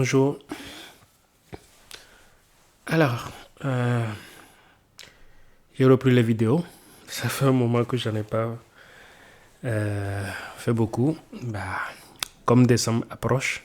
Bonjour. Alors, j'ai repris les vidéos. Ça fait un moment que j'en ai pas fait beaucoup. Comme décembre approche,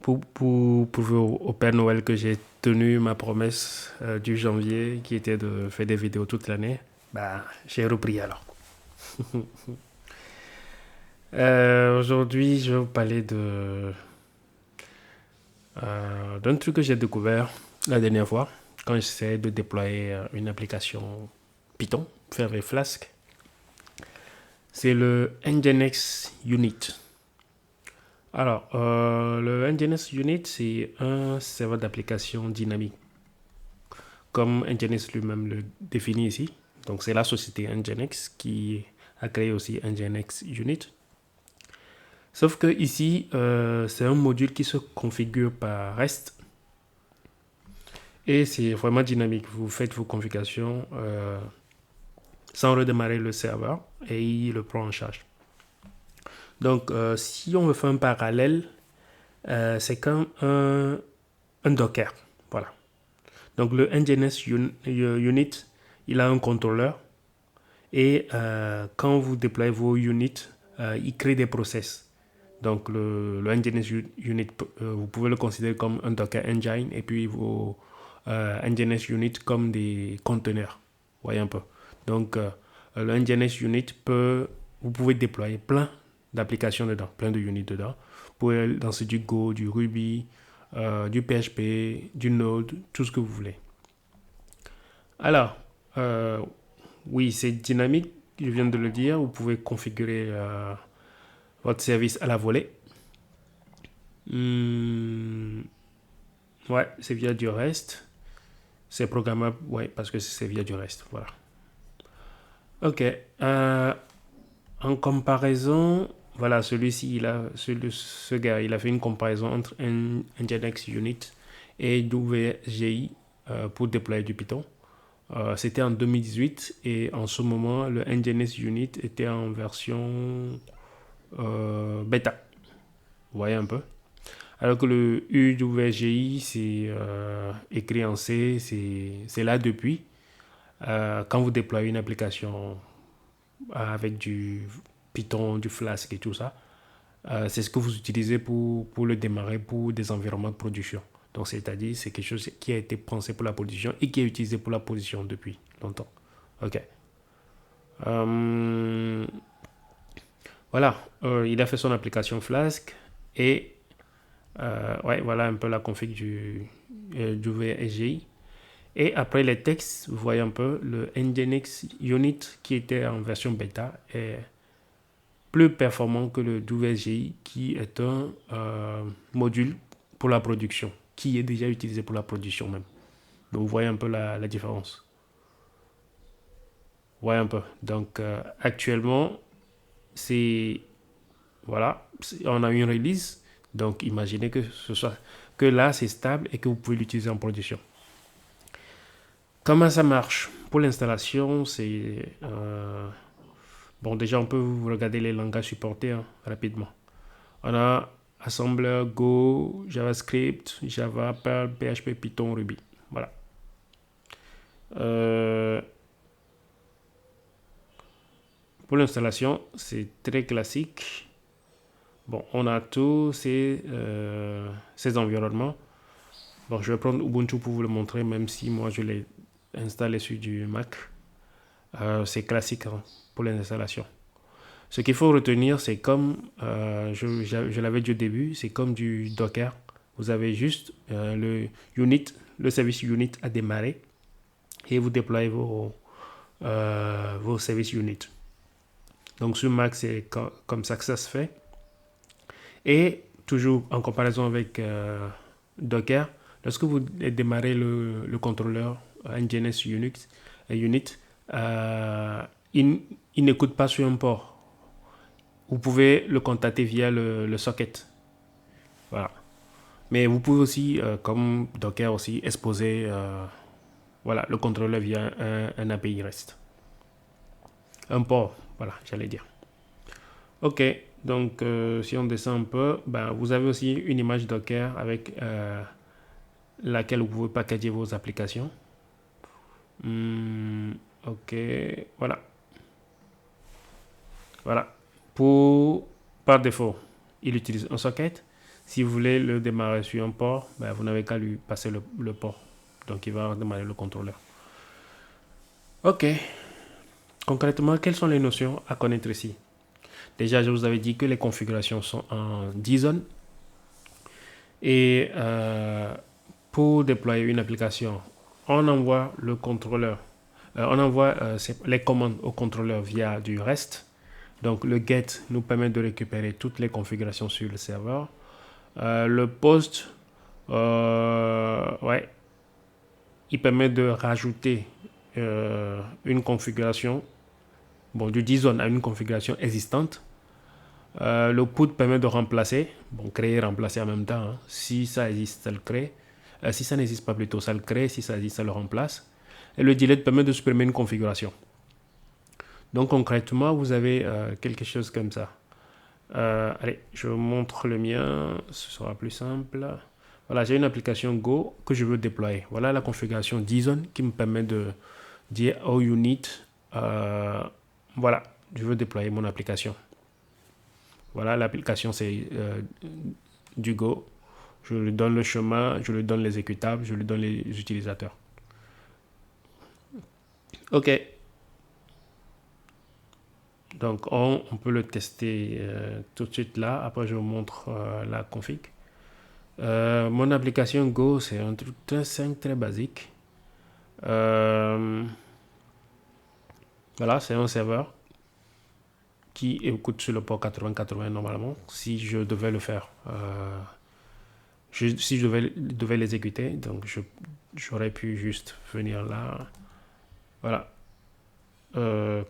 pour prouver au Père Noël que j'ai tenu ma promesse du janvier, qui était de faire des vidéos toute l'année, j'ai repris alors. Aujourd'hui, je vais vous parler d'un truc que j'ai découvert la dernière fois quand j'essayais de déployer une application Python, faire avec Flask. C'est le Nginx Unit. Alors, le Nginx Unit, c'est un serveur d'application dynamique, comme Nginx lui-même le définit ici. Donc, c'est la société Nginx qui a créé aussi Nginx Unit. Sauf que ici, c'est un module qui se configure par REST et c'est vraiment dynamique. Vous faites vos configurations sans redémarrer le serveur et il le prend en charge. Donc, si on veut faire un parallèle, c'est comme un Docker. Voilà. Donc, le Nginx Unit, il a un contrôleur et quand vous déployez vos units, il crée des process. Donc, le Nginx Unit, vous pouvez le considérer comme un Docker Engine et puis vos Nginx Unit comme des conteneurs. Vous voyez un peu. Donc, le Nginx Unit vous pouvez déployer plein d'applications dedans, plein de units dedans. Vous pouvez lancer du Go, du Ruby, du PHP, du Node, tout ce que vous voulez. Alors, oui, c'est dynamique, je viens de le dire. Vous pouvez configurer votre service à la volée. Ouais, c'est via du REST. C'est programmable, ouais, parce que c'est via du REST. Voilà. Ok. En comparaison, voilà, celui-ci, ce gars, il a fait une comparaison entre un Nginx Unit et WGI pour déployer du Python. C'était en 2018 et en ce moment, le Nginx Unit était en version bêta. Vous voyez un peu. Alors que le UWGI, c'est écrit en C, c'est là depuis. Quand vous déployez une application avec du Python, du Flask et tout ça, c'est ce que vous utilisez pour le démarrer pour des environnements de production. Donc, c'est-à-dire, c'est quelque chose qui a été pensé pour la production et qui est utilisé pour la production depuis longtemps. Ok. Voilà, il a fait son application Flask et ouais, voilà un peu la config du VSGI. Et après les textes, vous voyez un peu le Nginx Unit qui était en version bêta est plus performant que le WSGI qui est un module pour la production, qui est déjà utilisé pour la production même. Donc vous voyez un peu la différence. Vous voyez un peu. Donc actuellement, c'est voilà, on a eu une release. Donc imaginez que ce soit que là c'est stable et que vous pouvez l'utiliser en production. Comment ça marche? Pour l'installation, c'est bon, déjà on peut regarder les langages supportés rapidement. On a Assembler, Go, JavaScript, Java, Perl, PHP, Python, Ruby. Voilà. Euh, pour l'installation, c'est très classique. Bon, on a tous ces environnements. Bon, je vais prendre Ubuntu pour vous le montrer, même si moi je l'ai installé sur du Mac. C'est classique pour l'installation. Ce qu'il faut retenir, c'est comme je l'avais dit au début, c'est comme du Docker. Vous avez juste le service unit à démarrer et vous déployez vos services unit. Donc sur Mac, c'est comme ça que ça se fait. Et toujours en comparaison avec Docker, lorsque vous démarrez le contrôleur Nginx Unit, il n'écoute pas sur un port. Vous pouvez le contacter via le socket. Voilà. Mais vous pouvez aussi, comme Docker aussi, exposer voilà, le contrôleur via un API REST. Un port, voilà, j'allais dire. Ok, Donc, si on descend un peu, ben, vous avez aussi une image Docker avec laquelle vous pouvez packager vos applications. Ok, voilà. Voilà. Par défaut, il utilise un socket. Si vous voulez le démarrer sur un port, ben, vous n'avez qu'à lui passer le port. Donc, il va démarrer le contrôleur. Ok. Concrètement, quelles sont les notions à connaître ici? Déjà, je vous avais dit que les configurations sont en JSON. Et pour déployer une application, on envoie le contrôleur. On envoie les commandes au contrôleur via du REST. Donc, le GET nous permet de récupérer toutes les configurations sur le serveur. Le POST, ouais, il permet de rajouter une configuration, bon, du JSON à une configuration existante. Le put permet de remplacer, bon, créer et remplacer en même temps. Hein. Si ça existe, ça le crée. Si ça n'existe pas plutôt, ça le crée. Si ça existe, ça le remplace. Et le delete permet de supprimer une configuration. Donc concrètement, vous avez quelque chose comme ça. Allez, je vous montre le mien, ce sera plus simple. Voilà, j'ai une application Go que je veux déployer. Voilà la configuration JSON qui me permet de dire au unit, voilà, je veux déployer mon application. Voilà, l'application c'est du Go. Je lui donne le chemin, je lui donne l'exécutable, je lui donne les utilisateurs. Ok. Donc on peut le tester tout de suite là. Après je vous montre la config. Mon application Go c'est un truc 5 très basique. Voilà, c'est un serveur qui écoute sur le port 80-80 normalement. Si je devais le faire, si je devais l'exécuter, donc j'aurais pu juste venir là. Voilà.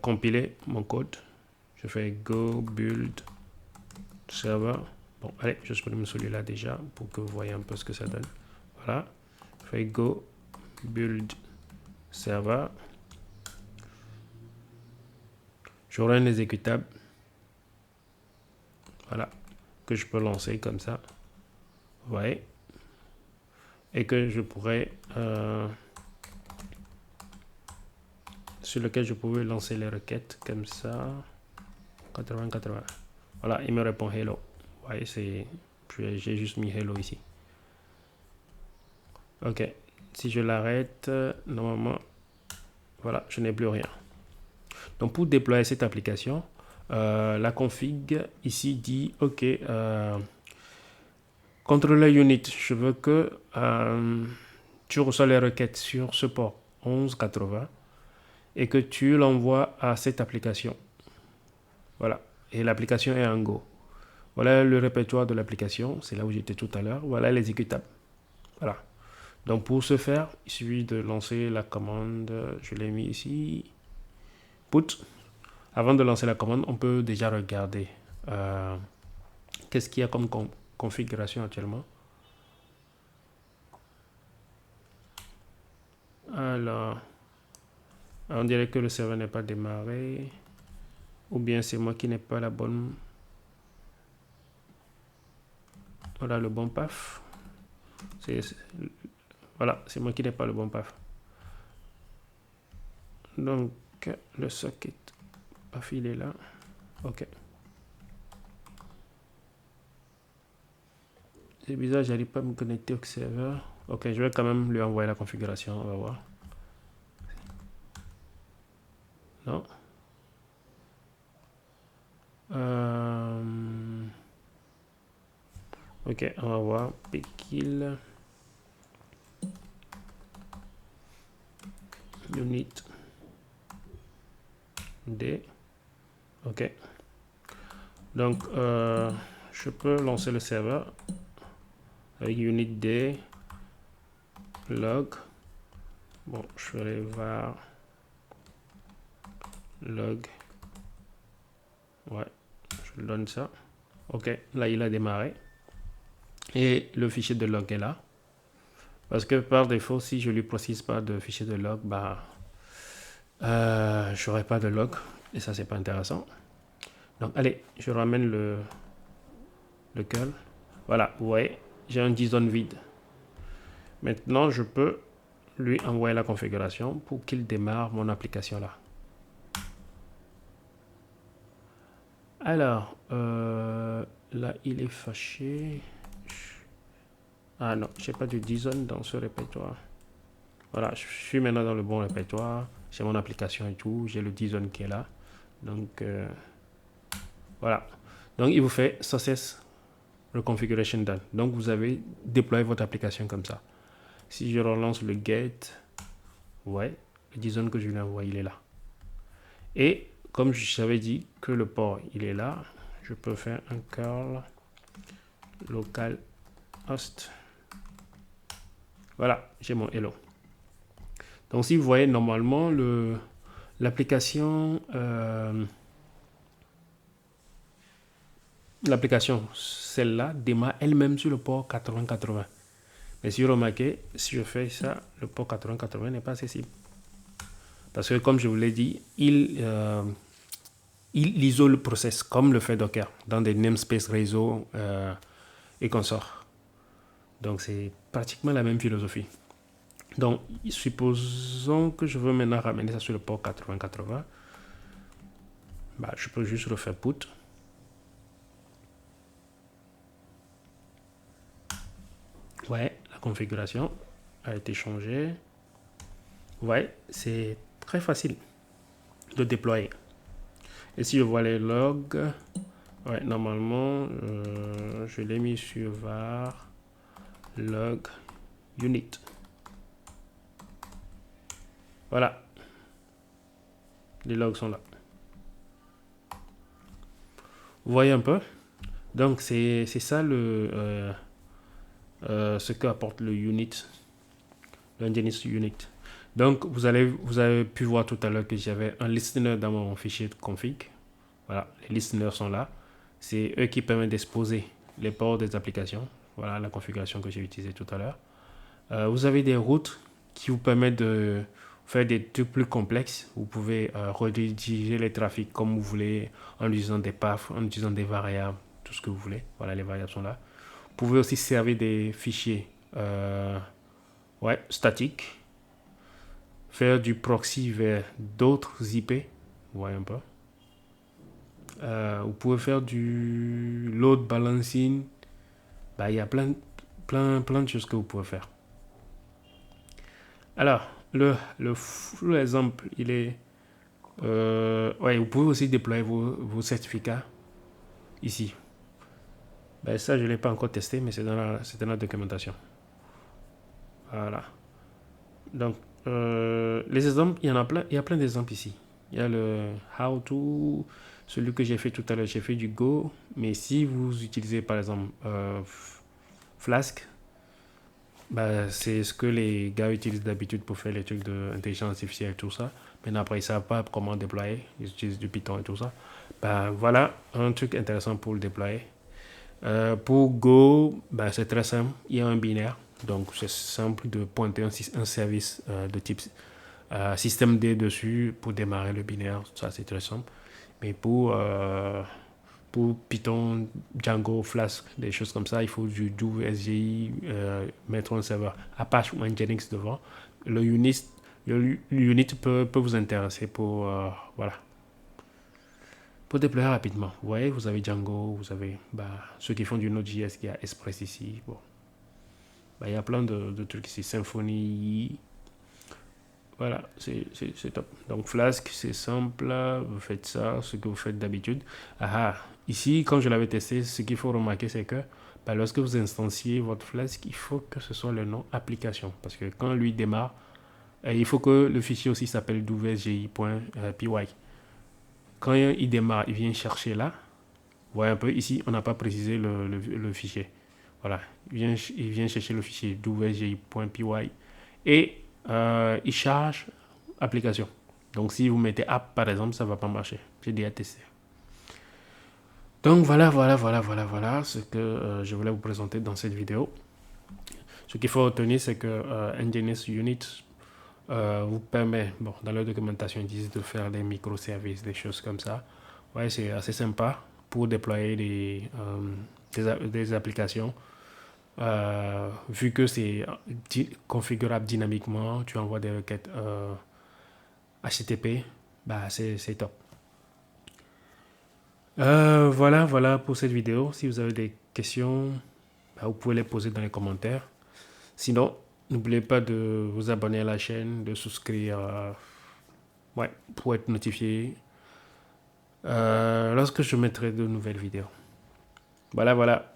Compiler mon code. Je fais go build server. Bon, allez, je supprime celui-là déjà pour que vous voyez un peu ce que ça donne. Voilà. Je fais go build server. J'aurai un exécutable. Voilà. Que je peux lancer comme ça. Vous voyez. Et que je pourrais... sur lequel je pouvais lancer les requêtes comme ça. 80-80. Voilà, il me répond hello. Vous voyez, j'ai juste mis hello ici. Ok, si je l'arrête, normalement, voilà, je n'ai plus rien. Donc pour déployer cette application, la config ici dit, ok, controller unit, je veux que tu reçois les requêtes sur ce port 1180 et que tu l'envoies à cette application. Voilà, et l'application est en Go. Voilà le répertoire de l'application, c'est là où j'étais tout à l'heure. Voilà l'exécutable. Voilà. Donc pour ce faire, il suffit de lancer la commande, je l'ai mis ici, put. Avant de lancer la commande, on peut déjà regarder qu'est-ce qu'il y a comme configuration actuellement. Alors, on dirait que le serveur n'est pas démarré, ou bien c'est moi qui n'ai pas la bonne... Voilà le bon path. Voilà, c'est moi qui n'ai pas le bon path. Donc, le socket path, il est là. Ok. C'est bizarre, j'arrive pas à me connecter au serveur. Ok, je vais quand même lui envoyer la configuration, on va voir. Non. Ok, on va voir. Pekil. Unit. D. Ok. Donc, je peux lancer le serveur avec unit D. Log. Bon, je vais aller voir log. Ouais, je lui donne ça. Ok, là il a démarré. Et le fichier de log est là. Parce que par défaut, si je lui précise pas de fichier de log, bah, je n'aurai pas de log. Et ça, c'est pas intéressant. Donc, allez, je ramène le curl. Voilà, vous voyez, j'ai un JSON vide. Maintenant, je peux lui envoyer la configuration pour qu'il démarre mon application là. Alors, là, il est fâché. Ah non, je n'ai pas de JSON dans ce répertoire. Voilà, je suis maintenant dans le bon répertoire. J'ai mon application et tout. J'ai le JSON qui est là. Donc, voilà. Donc, il vous fait Success Reconfiguration Done. Donc, vous avez déployé votre application comme ça. Si je relance le get, ouais, le JSON que je lui envoie, il est là. Et comme je t'avais dit que le port, il est là, je peux faire un curl localhost. Voilà, j'ai mon hello. Donc, si vous voyez, normalement, l'application, celle-là, démarre elle-même sur le port 8080. Mais si vous remarquez, si je fais ça, le port 8080 n'est pas accessible. Parce que, comme je vous l'ai dit, il isole le process comme le fait Docker dans des namespaces réseau et consorts. Donc, c'est pratiquement la même philosophie. Donc, supposons que je veux maintenant ramener ça sur le port 8080. Bah, je peux juste refaire put. Ouais, la configuration a été changée. Ouais, c'est très facile de déployer. Et si je vois les logs, ouais, normalement, je l'ai mis sur var log unit. Voilà, les logs sont là. Vous voyez un peu? Donc, c'est ça ce que apporte le unit, le Nginx unit. Donc, vous avez pu voir tout à l'heure que j'avais un listener dans mon fichier de config. Voilà, les listeners sont là. C'est eux qui permettent d'exposer les ports des applications. Voilà la configuration que j'ai utilisée tout à l'heure. Vous avez des routes qui vous permettent de faire des trucs plus complexes. Vous pouvez rediriger les trafics comme vous voulez en utilisant des paths, en utilisant des variables, tout ce que vous voulez. Voilà, les variables sont là. Vous pouvez aussi servir des fichiers statiques. Faire du proxy vers d'autres IP. Vous voyez un peu. Vous pouvez faire du load balancing. Bah, il y a plein de choses que vous pouvez faire. Alors, le exemple, il est... ouais, vous pouvez aussi déployer vos certificats ici. Ben, ça, je ne l'ai pas encore testé, mais c'est dans la documentation. Voilà. Donc, les exemples, il y a plein d'exemples ici. Il y a le how to, celui que j'ai fait tout à l'heure, j'ai fait du Go. Mais si vous utilisez par exemple Flask, bah, c'est ce que les gars utilisent d'habitude pour faire les trucs d'intelligence artificielle et tout ça. Mais après, ils ne savent pas comment déployer. Ils utilisent du Python et tout ça. Bah, voilà un truc intéressant pour le déployer. Pour Go, bah, c'est très simple. Il y a un binaire. Donc, c'est simple de pointer un service de type système D dessus pour démarrer le binaire. Ça, c'est très simple. Mais pour Python, Django, Flask, des choses comme ça, il faut du SGI, mettre un serveur Apache ou Nginx devant. Le unit peut vous intéresser pour, voilà, pour déployer rapidement. Vous voyez, vous avez Django, vous avez ceux qui font du Node.js, qui a Express ici. Bon. Il y a plein de trucs ici. Symfony. Voilà, c'est top. Donc Flask, c'est simple. Vous faites ça, ce que vous faites d'habitude. Ici, quand je l'avais testé, ce qu'il faut remarquer, c'est que lorsque vous instanciez votre Flask, il faut que ce soit le nom application. Parce que quand lui démarre, il faut que le fichier aussi s'appelle wsgi.py. Quand il démarre, il vient chercher là. Vous voyez un peu, ici, on n'a pas précisé le fichier. Voilà, il vient chercher le fichier wsgi.py et il charge application. Donc, si vous mettez app, par exemple, ça ne va pas marcher. J'ai déjà testé. Donc, voilà ce que je voulais vous présenter dans cette vidéo. Ce qu'il faut retenir, c'est que Nginx Unit vous permet, dans la documentation, ils disent de faire des microservices, des choses comme ça. Ouais, c'est assez sympa pour déployer des applications. Vu que c'est configurable dynamiquement, tu envoies des requêtes HTTP, bah c'est top. Voilà pour cette vidéo. Si vous avez des questions, bah, vous pouvez les poser dans les commentaires. Sinon, n'oubliez pas de vous abonner à la chaîne, de souscrire ouais, pour être notifié lorsque je mettrai de nouvelles vidéos. Voilà.